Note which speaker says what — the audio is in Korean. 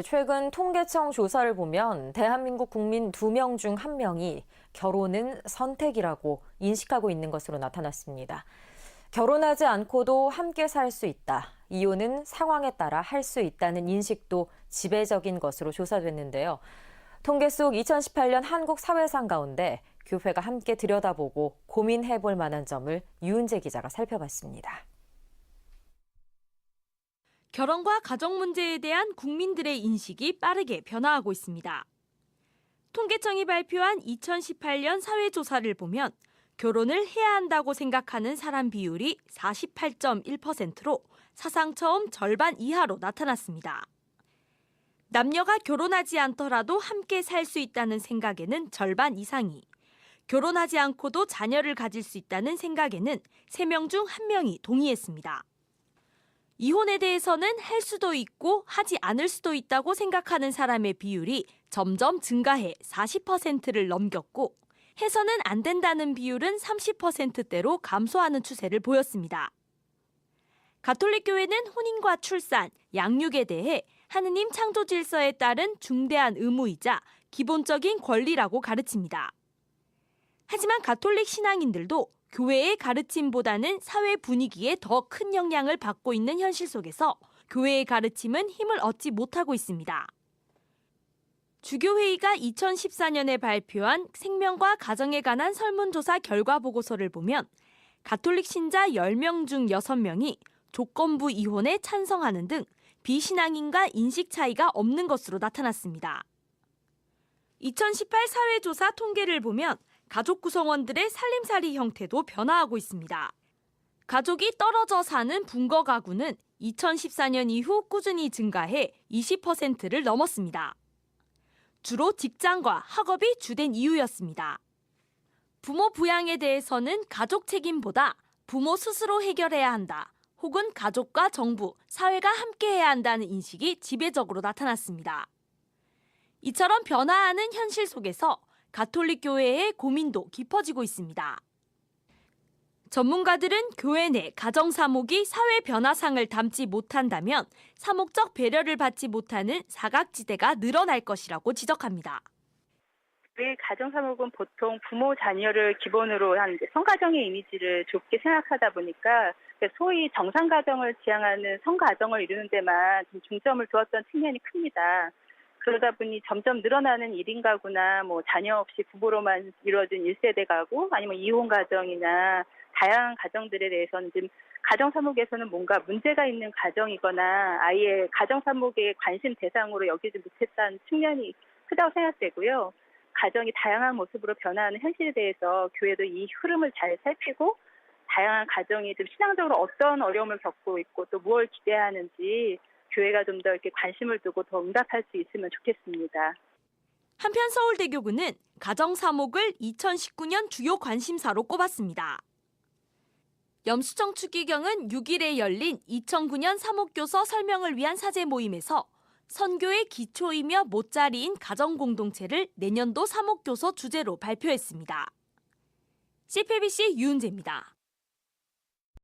Speaker 1: 최근 통계청 조사를 보면 대한민국 국민 2명 중 1명이 결혼은 선택이라고 인식하고 있는 것으로 나타났습니다. 결혼하지 않고도 함께 살 수 있다. 이혼은 상황에 따라 할 수 있다는 인식도 지배적인 것으로 조사됐는데요. 통계 속 2018년 한국 사회상 가운데 교회가 함께 들여다보고 고민해 볼 만한 점을 유은재 기자가 살펴봤습니다.
Speaker 2: 결혼과 가정 문제에 대한 국민들의 인식이 빠르게 변화하고 있습니다. 통계청이 발표한 2018년 사회조사를 보면 결혼을 해야 한다고 생각하는 사람 비율이 48.1%로 사상 처음 절반 이하로 나타났습니다. 남녀가 결혼하지 않더라도 함께 살 수 있다는 생각에는 절반 이상이, 결혼하지 않고도 자녀를 가질 수 있다는 생각에는 3명 중 1명이 동의했습니다. 이혼에 대해서는 할 수도 있고 하지 않을 수도 있다고 생각하는 사람의 비율이 점점 증가해 40%를 넘겼고, 해서는 안 된다는 비율은 30%대로 감소하는 추세를 보였습니다. 가톨릭교회는 혼인과 출산, 양육에 대해 하느님 창조 질서에 따른 중대한 의무이자 기본적인 권리라고 가르칩니다. 하지만 가톨릭 신앙인들도 교회의 가르침보다는 사회 분위기에 더 큰 영향을 받고 있는 현실 속에서 교회의 가르침은 힘을 얻지 못하고 있습니다. 주교회의가 2014년에 발표한 생명과 가정에 관한 설문조사 결과 보고서를 보면 가톨릭 신자 10명 중 6명이 조건부 이혼에 찬성하는 등 비신앙인과 인식 차이가 없는 것으로 나타났습니다. 2018 사회조사 통계를 보면 가족 구성원들의 살림살이 형태도 변화하고 있습니다. 가족이 떨어져 사는 분거 가구는 2014년 이후 꾸준히 증가해 20%를 넘었습니다. 주로 직장과 학업이 주된 이유였습니다. 부모 부양에 대해서는 가족 책임보다 부모 스스로 해결해야 한다, 혹은 가족과 정부, 사회가 함께해야 한다는 인식이 지배적으로 나타났습니다. 이처럼 변화하는 현실 속에서 가톨릭 교회의 고민도 깊어지고 있습니다. 전문가들은 교회 내 가정 사목이 사회 변화상을 담지 못한다면 사목적 배려를 받지 못하는 사각지대가 늘어날 것이라고 지적합니다.
Speaker 3: 우리 가정 사목은 보통 부모 자녀를 기본으로 한 성가정의 이미지를 좁게 생각하다 보니까 소위 정상 가정을 지향하는 성가정을 이루는 데만 좀 중점을 두었던 측면이 큽니다. 그러다 보니 점점 늘어나는 1인 가구나 자녀 없이 부부로만 이루어진 1세대 가구, 아니면 이혼 가정이나 다양한 가정들에 대해서는 지금 가정 사목에서는 뭔가 문제가 있는 가정이거나 아예 가정 사목의 관심 대상으로 여기지 못했다는 측면이 크다고 생각되고요. 가정이 다양한 모습으로 변화하는 현실에 대해서 교회도 이 흐름을 잘 살피고 다양한 가정이 좀 신앙적으로 어떤 어려움을 겪고 있고 또 무엇을 기대하는지 교회가 좀 더 이렇게 관심을 두고 더 응답할 수 있으면 좋겠습니다.
Speaker 2: 한편 서울대교구는 가정 사목을 2019년 주요 관심사로 꼽았습니다. 염수정 추기경은 6일에 열린 2009년 사목교서 설명을 위한 사제 모임에서 선교의 기초이며 못자리인 가정공동체를 내년도 사목교서 주제로 발표했습니다. CPBC 유은재입니다.